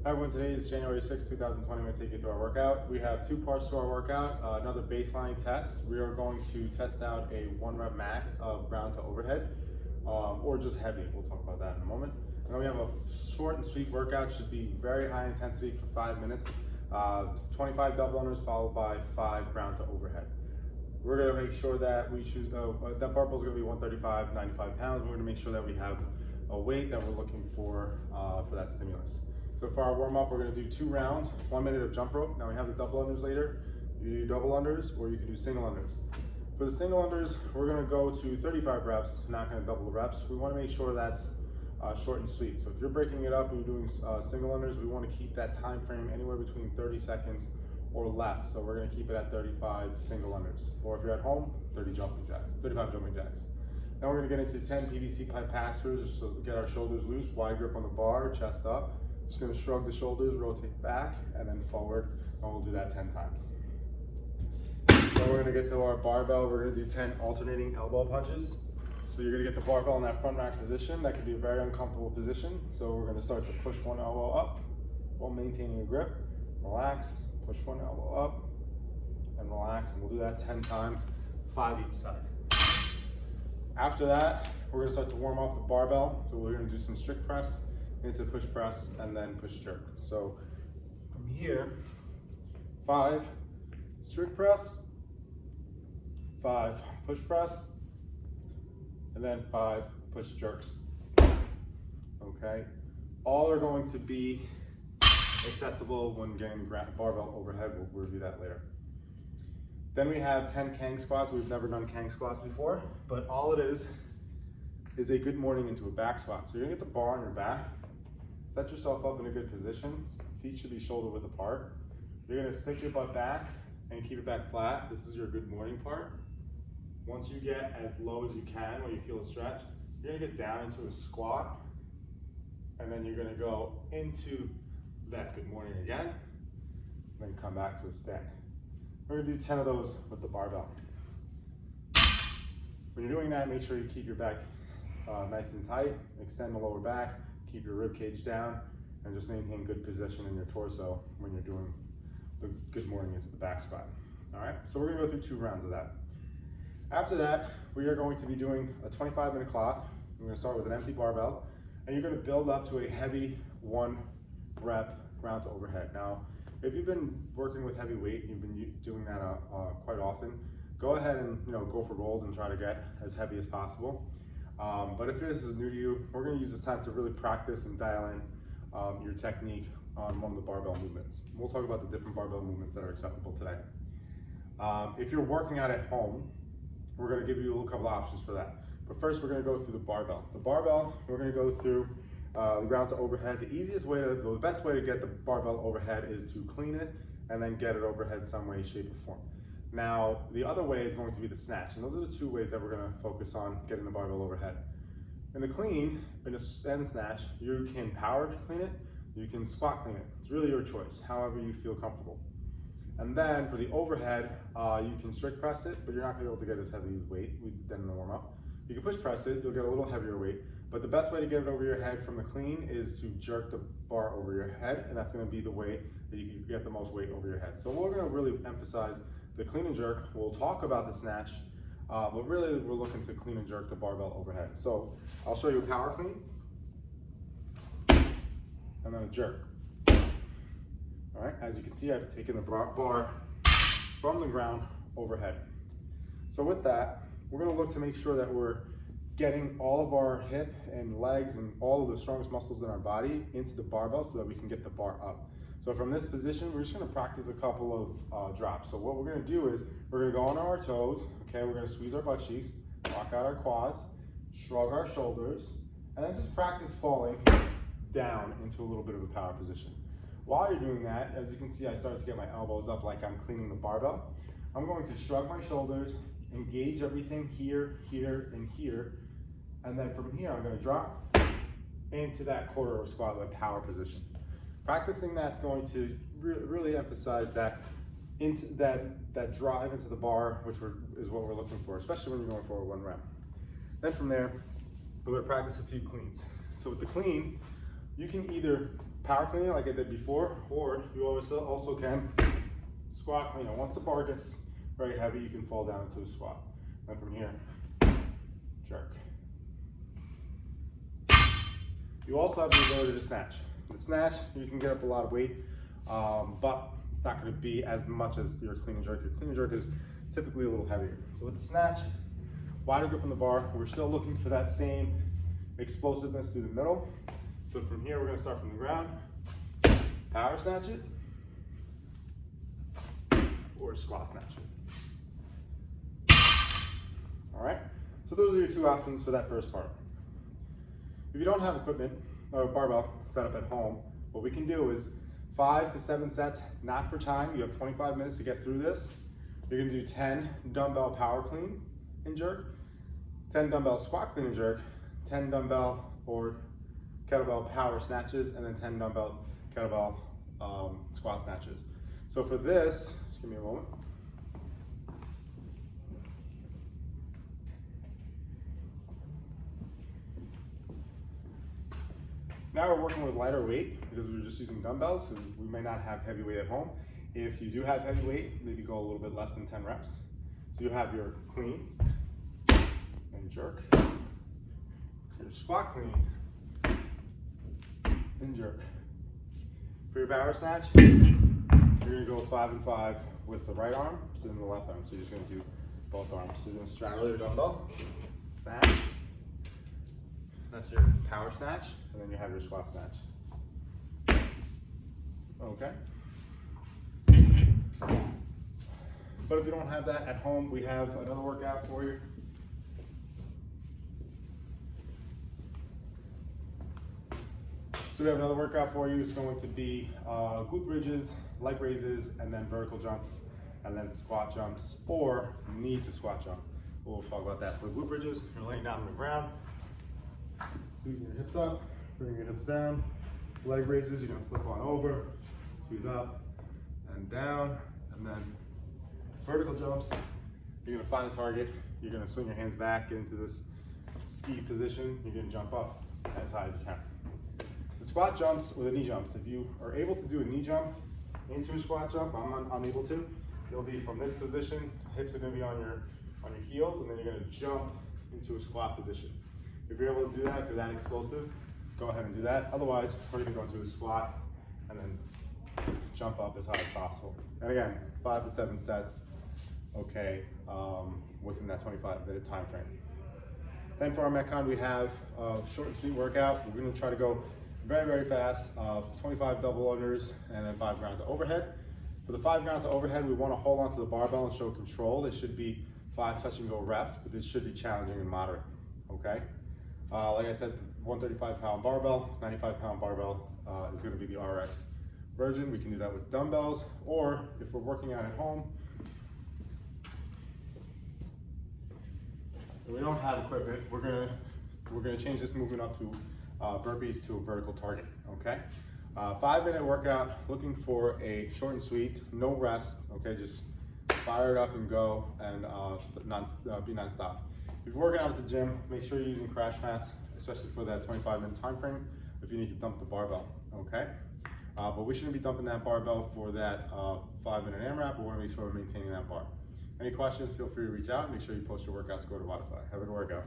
Hi everyone, today is January 6, 2020. I'm going to take you through our workout. We have two parts to our workout. Another baseline test. We are going to test out a 1 rep max of ground to overhead, or just heavy. We'll talk about that in a moment. And then we have a short and sweet workout. Should be very high intensity for 5 minutes. 25 double unders followed by 5 ground to overhead. We're going to make sure that we choose, that barbell is going to be 135, 95 pounds. We're going to make sure that we have a weight that we're looking for that stimulus. So for our warm up, we're going to do 2 rounds, 1 minute of jump rope. Now we have the double unders later. You do double unders or you can do single unders. For the single unders, we're going to go to 35 reps, not going to double the reps. We want to make sure that's short and sweet. So if you're breaking it up and you're doing single unders, we want to keep that time frame anywhere between 30 seconds or less. So we're going to keep it at 35 single unders. Or if you're at home, 35 jumping jacks. Now we're going to get into 10 PVC pipe pass-throughs, so get our shoulders loose, wide grip on the bar, chest up. Just going to shrug the shoulders, rotate back, and then forward, and we'll do that 10 times. Then we're going to get to our barbell. We're going to do 10 alternating elbow punches. So you're going to get the barbell in that front rack position. That can be a very uncomfortable position. So we're going to start to push one elbow up while maintaining a grip. Relax, push one elbow up, and relax, and we'll do that 10 times, 5 each side. After that, we're going to start to warm up the barbell. So we're going to do some strict press into push press and then push jerk. So from here, 5 strict press, 5 push press, and then 5 push jerks. Okay, all are going to be acceptable when getting the barbell overhead. We'll review that later. Then we have 10 Kang squats. We've never done Kang squats before, but all it is a good morning into a back squat. So you're gonna get the bar on your back, set yourself up in a good position. Feet should be shoulder width apart. You're gonna stick your butt back and keep it back flat. This is your good morning part. Once you get as low as you can where you feel a stretch, you're gonna get down into a squat, and then you're gonna go into that good morning again, then come back to a stand. We're gonna do 10 of those with the barbell. When you're doing that, make sure you keep your back nice and tight, extend the lower back, keep your rib cage down, and just maintain good position in your torso when you're doing the good morning into the back squat. All right, so we're gonna go through 2 rounds of that. After that, we are going to be doing a 25-minute clock. We're gonna start with an empty barbell, and you're gonna build up to a heavy 1 rep ground to overhead. Now, if you've been working with heavy weight, you've been doing that quite often, go ahead and go for gold and try to get as heavy as possible. But if this is new to you, we're going to use this time to really practice and dial in your technique on one of the barbell movements. We'll talk about the different barbell movements that are acceptable today. If you're working out at home, we're going to give you a couple of options for that. But first, we're going to go through the barbell. The barbell, we're going to go through the ground to overhead. The best way to get the barbell overhead is to clean it and then get it overhead some way, shape, or form. Now, the other way is going to be the snatch, and those are the 2 ways that we're going to focus on getting the barbell overhead. In the clean, in the snatch, you can power clean it, you can squat clean it. It's really your choice, however you feel comfortable. And then for the overhead, you can strict press it, but you're not going to be able to get as heavy weight we did in the warm up. You can push press it, you'll get a little heavier weight, but the best way to get it over your head from the clean is to jerk the bar over your head, and that's going to be the way that you can get the most weight over your head. So we're going to really emphasize the clean and jerk. We'll talk about the snatch, but really we're looking to clean and jerk the barbell overhead. So I'll show you a power clean, and then a jerk. All right, as you can see, I've taken the bar from the ground overhead. So with that, we're going to look to make sure that we're getting all of our hip and legs and all of the strongest muscles in our body into the barbell so that we can get the bar up. So from this position, we're just going to practice a couple of drops. So what we're going to do is we're going to go on our toes. Okay, we're going to squeeze our butt cheeks, lock out our quads, shrug our shoulders, and then just practice falling down into a little bit of a power position. While you're doing that, as you can see, I started to get my elbows up like I'm cleaning the barbell. I'm going to shrug my shoulders, engage everything here, here, and here, and then from here, I'm going to drop into that quarter of squat, that power position. Practicing that's going to really emphasize that drive into the bar, which is what we're looking for, especially when you're going for a 1 rep. Then from there, we're going to practice a few cleans. So with the clean, you can either power cleaner like I did before, or you also can squat cleaner. Once the bar gets very heavy, you can fall down into a squat. And from here, jerk. You also have the ability to snatch. The snatch, you can get up a lot of weight, but it's not going to be as much as your clean and jerk. Your clean and jerk is typically a little heavier. So with the snatch, wider grip on the bar, we're still looking for that same explosiveness through the middle. So from here, we're going to start from the ground, power snatch it, or squat snatch it. All right, so those are your two options for that first part. If you don't have equipment or barbell set up at home, what we can do is 5 to 7 sets, not for time. You have 25 minutes to get through this. You're gonna do 10 dumbbell power clean and jerk, 10 dumbbell squat clean and jerk, 10 dumbbell or kettlebell power snatches, and then 10 dumbbell kettlebell squat snatches. So for this, just give me a moment. Now we're working with lighter weight because we're just using dumbbells, because we may not have heavy weight at home. If you do have heavy weight, maybe go a little bit less than 10 reps. So you have your clean and jerk, your squat clean and jerk. For your power snatch, you're gonna go 5 and 5 with the right arm, so then the left arm. So you're just gonna do both arms. So you're gonna straddle your dumbbell, snatch. That's your power snatch, and then you have your squat snatch. Okay. But if you don't have that at home, we have another workout for you. So we have another workout for you. It's going to be glute bridges, leg raises, and then vertical jumps, and then squat jumps, or knee to squat jump. We'll talk about that. So glute bridges, you're laying down on the ground, squeezing your hips up, bringing your hips down. Leg raises, you're gonna flip on over, squeeze up and down, and then vertical jumps, you're gonna find a target, you're gonna swing your hands back, get into this ski position, you're gonna jump up as high as you can. The squat jumps or the knee jumps, if you are able to do a knee jump into a squat jump, I'm unable to, it'll be from this position, hips are gonna be on your heels, and then you're gonna jump into a squat position. If you're able to do that, if you're that explosive, go ahead and do that. Otherwise, we're gonna go into a squat and then jump up as high as possible. And again, 5 to 7 sets, okay, within that 25-minute time frame. Then for our Metcon, we have a short and sweet workout. We're gonna try to go very, very fast, 25 double unders and then 5 grounds of overhead. For the 5 grounds of overhead, we wanna hold onto the barbell and show control. It should be 5 touch and go reps, but this should be challenging and moderate, okay? Like I said, 135-pound barbell, 95-pound barbell is going to be the RX version. We can do that with dumbbells, or if we're working out at home and we don't have equipment, we're gonna change this movement up to burpees to a vertical target. Okay, 5-minute workout. Looking for a short and sweet, no rest. Okay, just fire it up and go, and be non-stop. If you're working out at the gym, make sure you're using crash mats, especially for that 25-minute time frame, if you need to dump the barbell, okay? But we shouldn't be dumping that barbell for that 5-minute AMRAP. We want to make sure we're maintaining that bar. Any questions, feel free to reach out. Make sure you post your workouts, go to Wi-Fi. Have a good workout.